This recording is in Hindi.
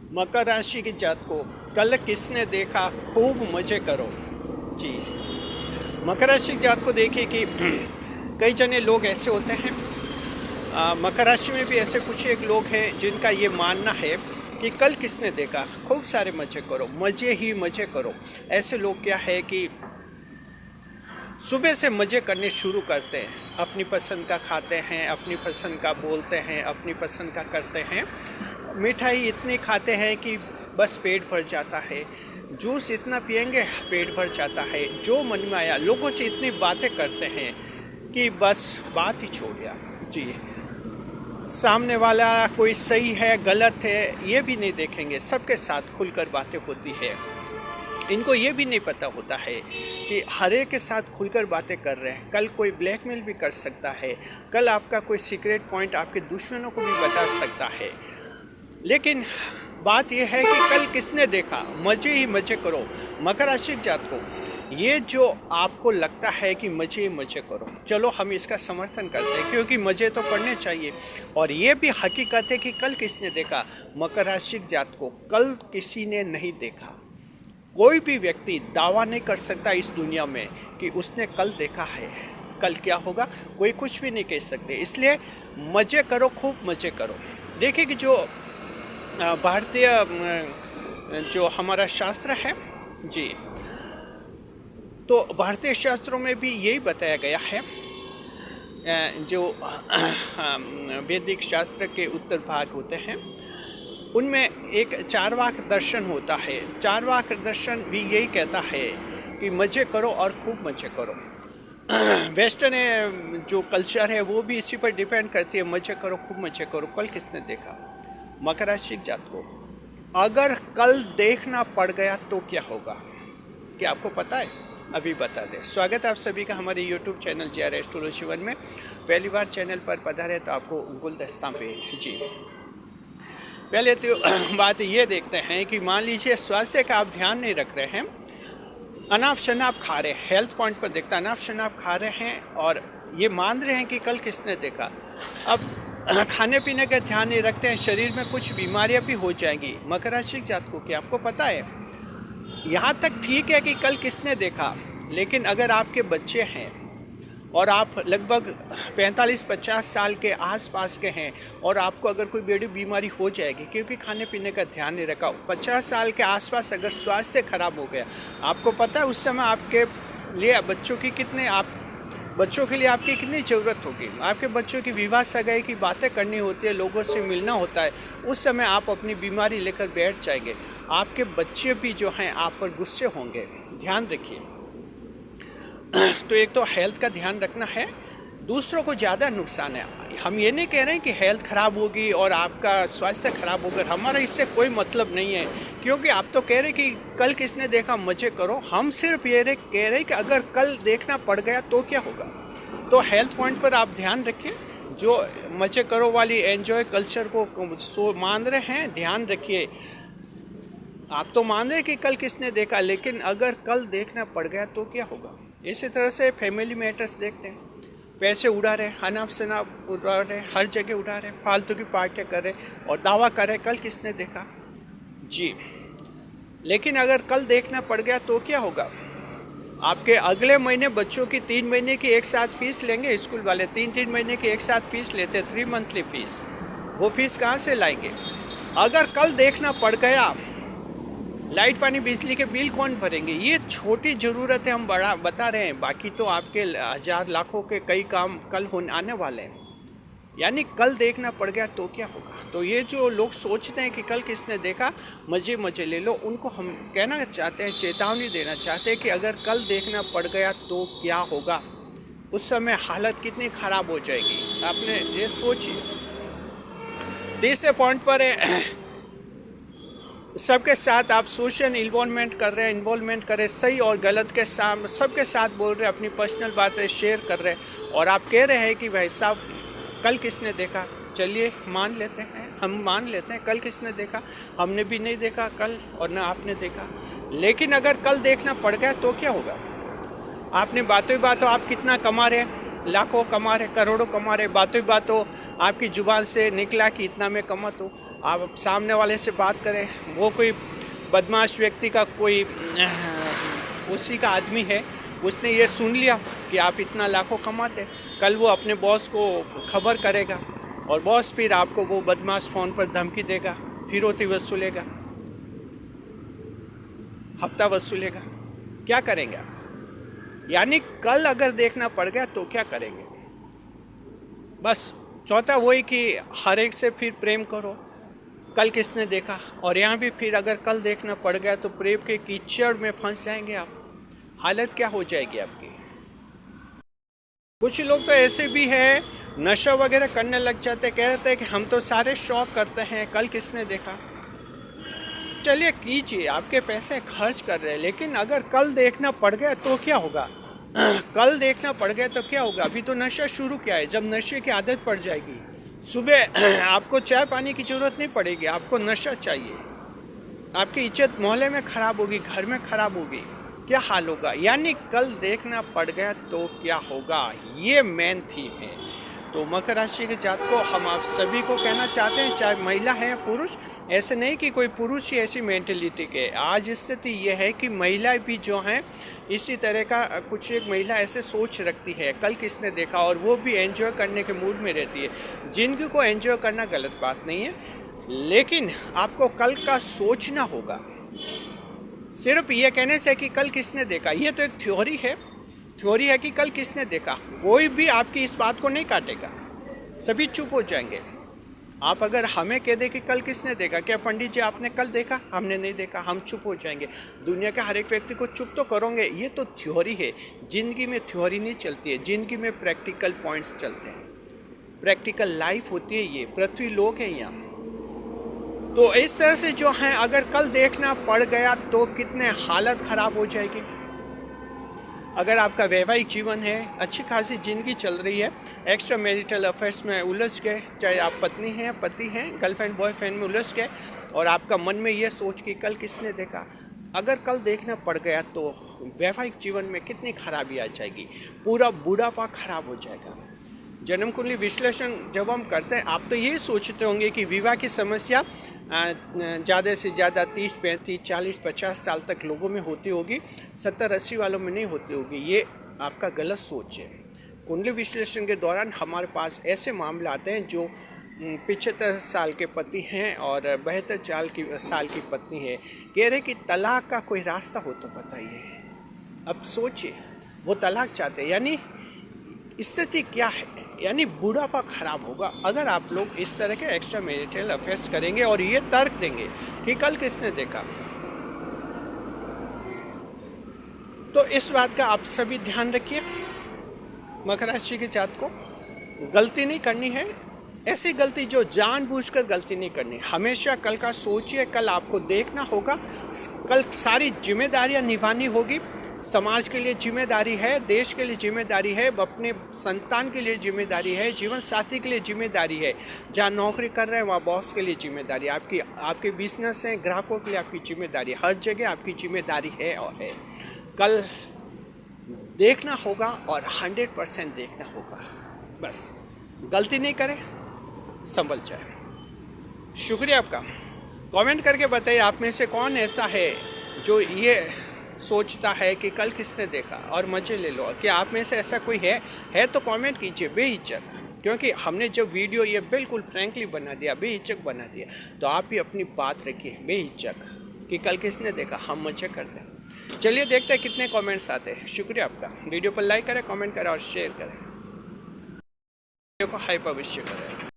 मकर राशि की जात को कल किसने देखा खूब मजे करो। जी, मकर राशि की जात को देखिए कि कई जने लोग ऐसे होते हैं, मकर राशि में भी ऐसे कुछ एक लोग हैं जिनका ये मानना है कि कल किसने देखा खूब सारे मजे करो, मज़े ही मज़े करो। ऐसे लोग क्या है कि सुबह से मज़े करने शुरू करते हैं, अपनी पसंद का खाते हैं, अपनी पसंद का बोलते हैं, अपनी पसंद का करते हैं। मिठाई इतनी खाते हैं कि बस पेट भर जाता है, जूस इतना पियेंगे पेट भर जाता है, जो मन में आया। लोगों से इतनी बातें करते हैं कि बस बात ही छोड़ दिया। जी, सामने वाला कोई सही है गलत है ये भी नहीं देखेंगे, सबके साथ खुलकर बातें होती है। इनको ये भी नहीं पता होता है कि हर एक के साथ खुलकर बातें कर रहे हैं, कल कोई ब्लैकमेल भी कर सकता है, कल आपका कोई सीक्रेट पॉइंट आपके दुश्मनों को भी बता सकता है। लेकिन बात यह है कि कल किसने देखा, मज़े ही मज़े करो। मकर राशि जात को ये जो आपको लगता है कि मज़े ही मज़े करो, चलो हम इसका समर्थन करते हैं क्योंकि मज़े तो करने चाहिए। और ये भी हकीकत है कि कल किसने देखा, मकर राशि जात को कल किसी ने नहीं देखा। कोई भी व्यक्ति दावा नहीं कर सकता इस दुनिया में कि उसने कल देखा है। कल क्या होगा कोई कुछ भी नहीं कह सकते, इसलिए मज़े करो, खूब मज़े करो। देखिए कि जो भारतीय जो हमारा शास्त्र है जी, तो भारतीय शास्त्रों में भी यही बताया गया है। जो वैदिक शास्त्र के उत्तर भाग होते हैं उनमें एक चारवाक दर्शन होता है। चारवाक दर्शन भी यही कहता है कि मज़े करो और खूब मज़े करो। वेस्टर्न जो कल्चर है वो भी इसी पर डिपेंड करती है, मज़े करो खूब मज़े करो। कल किसने देखा, मकर राशि जात को अगर कल देखना पड़ गया तो क्या होगा, क्या आपको पता है? अभी बता दें। स्वागत है आप सभी का हमारे YouTube चैनल JR एस्ट्रोलॉजी 1 में। पहली बार चैनल पर पधारे तो आपको गुलदस्ता पे जी। पहले तो बात ये देखते हैं कि मान लीजिए स्वास्थ्य का आप ध्यान नहीं रख रहे हैं, अनाप शनाप खा रहे हैं, हेल्थ पॉइंट पर देखता अनाप शनाप खा रहे हैं और ये मान रहे हैं कि कल किसने देखा। अब खाने पीने का ध्यान नहीं रखते हैं, शरीर में कुछ बीमारियां भी हो जाएंगी। मकर राशि जात को क्या आपको पता है, यहाँ तक ठीक है कि कल किसने देखा, लेकिन अगर आपके बच्चे हैं और आप लगभग 45-50 साल के आसपास के हैं और आपको अगर कोई बड़ी बीमारी हो जाएगी क्योंकि खाने पीने का ध्यान नहीं रखा, 50 साल के आसपास अगर स्वास्थ्य खराब हो गया, आपको पता है उस समय आपके लिए बच्चों के लिए आपकी कितनी ज़रूरत होगी। आपके बच्चों की विवाह सगाई की बातें करनी होती है, लोगों से मिलना होता है, उस समय आप अपनी बीमारी लेकर बैठ जाएंगे, आपके बच्चे भी जो हैं आप पर गुस्से होंगे। ध्यान रखिए। तो एक तो हेल्थ का ध्यान रखना है, दूसरों को ज़्यादा नुकसान है। हम ये नहीं कह रहे हैं कि हेल्थ ख़राब होगी और आपका स्वास्थ्य खराब होगा, हमारा इससे कोई मतलब नहीं है, क्योंकि आप तो कह रहे कि कल किसने देखा मज़े करो। हम सिर्फ ये कह रहे कि अगर कल देखना पड़ गया तो क्या होगा। तो हेल्थ पॉइंट पर आप ध्यान रखिए, जो मज़े करो वाली एंजॉय कल्चर को मान रहे हैं, ध्यान रखिए। आप तो मान रहे कि कल किसने देखा, लेकिन अगर कल देखना पड़ गया तो क्या होगा। इसी तरह से फैमिली मैटर्स देखते हैं, पैसे उड़ा रहे, अनाप शनाप उड़ा रहे, हर जगह उड़ा रहे, फालतू की पार्टियाँ कर रहे और दावा कर रहे कल किसने देखा जी। लेकिन अगर कल देखना पड़ गया तो क्या होगा। आपके अगले महीने बच्चों की 3 महीने की एक साथ फीस लेंगे, स्कूल वाले 3-3 महीने की एक साथ फीस लेते, 3 मंथली फीस, वो फीस कहाँ से लाएंगे। अगर कल देखना पड़ गया, लाइट पानी बिजली के बिल कौन भरेंगे। ये छोटी ज़रूरत है, हम बड़ा बता रहे हैं, बाकी तो आपके हज़ार लाखों के कई काम कल होने आने वाले हैं। यानी कल देखना पड़ गया तो क्या होगा। तो ये जो लोग सोचते हैं कि कल किसने देखा मज़े मज़े ले लो, उनको हम कहना चाहते हैं, चेतावनी देना चाहते हैं कि अगर कल देखना पड़ गया तो क्या होगा। उस समय हालत कितनी ख़राब हो जाएगी, आपने ये सोचिए। तीसरे पॉइंट पर है, सबके साथ आप सोशल इन्वॉल्वमेंट कर रहे हैं, इन्वॉल्वमेंट करें, सही और गलत के साथ सबके साथ बोल रहे हैं, अपनी पर्सनल बातें शेयर कर रहे हैं और आप कह रहे हैं कि भाई साहब कल किसने देखा। चलिए मान लेते हैं, हम मान लेते हैं कल किसने देखा, हमने भी नहीं देखा कल और ना आपने देखा। लेकिन अगर कल देखना पड़ गया तो क्या होगा। आपने बातों ही बातों आप कितना कमा रहे, लाखों कमा रहे, करोड़ों कमा रहे, बातों ही बातों आपकी ज़ुबान से निकला कि इतना मैं कमा, तो आप सामने वाले से बात करें, वो कोई बदमाश व्यक्ति का कोई उसी का आदमी है, उसने ये सुन लिया कि आप इतना लाखों कमाते, कल वो अपने बॉस को खबर करेगा और बॉस फिर आपको वो बदमाश फ़ोन पर धमकी देगा, फिरौती वसूलेगा, हफ्ता वसूलेगा। क्या करेंगे आप? यानी कल अगर देखना पड़ गया तो क्या करेंगे? बस चौथा वही कि हर एक से फिर प्रेम करो, कल किसने देखा। और यहाँ भी फिर अगर कल देखना पड़ गया तो प्रेम के कीचड़ में फंस जाएंगे आप। हालत क्या हो जाएगी आपकी। कुछ लोग तो ऐसे भी है, नशा वगैरह करने लग जाते, कहते हैं कि हम तो सारे शौक करते हैं, कल किसने देखा। चलिए कीजिए, आपके पैसे खर्च कर रहे हैं, लेकिन अगर कल देखना पड़ गया तो क्या होगा? कल देखना पड़ गया तो क्या होगा? अभी तो नशा शुरू किया है, जब नशे की आदत पड़ जाएगी, सुबह आपको चाय पानी की ज़रूरत नहीं पड़ेगी, आपको नशा चाहिए, आपकी इज्जत मोहल्ले में ख़राब होगी, घर में ख़राब होगी, क्या हाल होगा? यानी कल देखना पड़ गया तो क्या होगा, ये मेन थीम है। तो मकर राशि के जातकों, हम आप सभी को कहना चाहते हैं, चाहे महिला है या पुरुष, ऐसे नहीं कि कोई पुरुष ही ऐसी मेंटेलिटी के। आज स्थिति ये है कि महिलाएं भी जो हैं इसी तरह का, कुछ एक महिला ऐसे सोच रखती है, कल किसने देखा, और वो भी एंजॉय करने के मूड में रहती है। जिंदगी को एंजॉय करना गलत बात नहीं है, लेकिन आपको कल का सोचना होगा। सिर्फ ये कहने से कि कल किसने देखा, ये तो एक थ्योरी है कि कल किसने देखा। कोई भी आपकी इस बात को नहीं काटेगा, सभी चुप हो जाएंगे। आप अगर हमें कह दे कि कल किसने देखा, क्या पंडित जी आपने कल देखा? हमने नहीं देखा, हम चुप हो जाएंगे। दुनिया के हर एक व्यक्ति को चुप तो करोगे, ये तो थ्योरी है। जिंदगी में थ्योरी नहीं चलती है, जिंदगी में प्रैक्टिकल पॉइंट्स चलते हैं, प्रैक्टिकल लाइफ होती है। ये पृथ्वी लोक है यहाँ। तो इस तरह से जो है, अगर कल देखना पड़ गया तो कितने हालत ख़राब हो जाएगी। अगर आपका वैवाहिक जीवन है, अच्छी खासी ज़िंदगी चल रही है, एक्स्ट्रा मैरिटल अफेयर्स में उलझ गए, चाहे आप पत्नी हैं पति हैं, गर्लफ्रेंड बॉयफ्रेंड में उलझ गए, और आपका मन में ये सोच कि कल किसने देखा, अगर कल देखना पड़ गया तो वैवाहिक जीवन में कितनी खराबी आ जाएगी, पूरा बुढ़ापा खराब हो जाएगा। जन्म कुंडली विश्लेषण जब हम करते हैं, आप तो ये सोचते होंगे कि विवाह की समस्या ज़्यादा से ज़्यादा 30, 35, 40, 50 साल तक लोगों में होती होगी, 70, 80 वालों में नहीं होती होगी। ये आपका गलत सोच है। कुंडली विश्लेषण के दौरान हमारे पास ऐसे मामले आते हैं जो 75 साल के पति हैं और 72 साल की पत्नी है, कह रहे कि तलाक का कोई रास्ता हो तो बताइए। अब सोचिए, वो तलाक चाहते हैं, यानी स्थिति क्या है, यानी बुढ़ापा खराब होगा अगर आप लोग इस तरह के एक्स्ट्रा मैरिटल अफेयर्स करेंगे और ये तर्क देंगे कि कल किसने देखा। तो इस बात का आप सभी ध्यान रखिए। मकर राशि के जात को गलती नहीं करनी है, ऐसी गलती जो जानबूझकर गलती नहीं करनी। हमेशा कल का सोचिए, कल आपको देखना होगा, कल सारी जिम्मेदारियां निभानी होगी। समाज के लिए जिम्मेदारी है, देश के लिए जिम्मेदारी है, अपने संतान के लिए जिम्मेदारी है, जीवन साथी के लिए जिम्मेदारी है, जहाँ नौकरी कर रहे हैं वहाँ बॉस के लिए जिम्मेदारी, आपके बिजनेस हैं, ग्राहकों के लिए आपकी जिम्मेदारी, हर जगह आपकी जिम्मेदारी है और है। कल देखना होगा और 100% देखना होगा। बस गलती नहीं करें, संभल जाए। शुक्रिया आपका। कमेंट करके बताइए आप में से कौन ऐसा है जो ये सोचता है कि कल किसने देखा, और मज़े ले लो। कि आप में से ऐसा कोई है तो कमेंट कीजिए बेहिचक, क्योंकि हमने जब वीडियो ये बिल्कुल फ्रैंकली बना दिया, बेहिचक बना दिया, तो आप भी अपनी बात रखिए बेहिचक कि कल किसने देखा, हम मज़े करते हैं। चलिए देखते हैं कितने कमेंट्स आते हैं। शुक्रिया आपका। वीडियो पर लाइक करें, कमेंट करें और शेयर करें, वीडियो को हाइप अवश्य करें।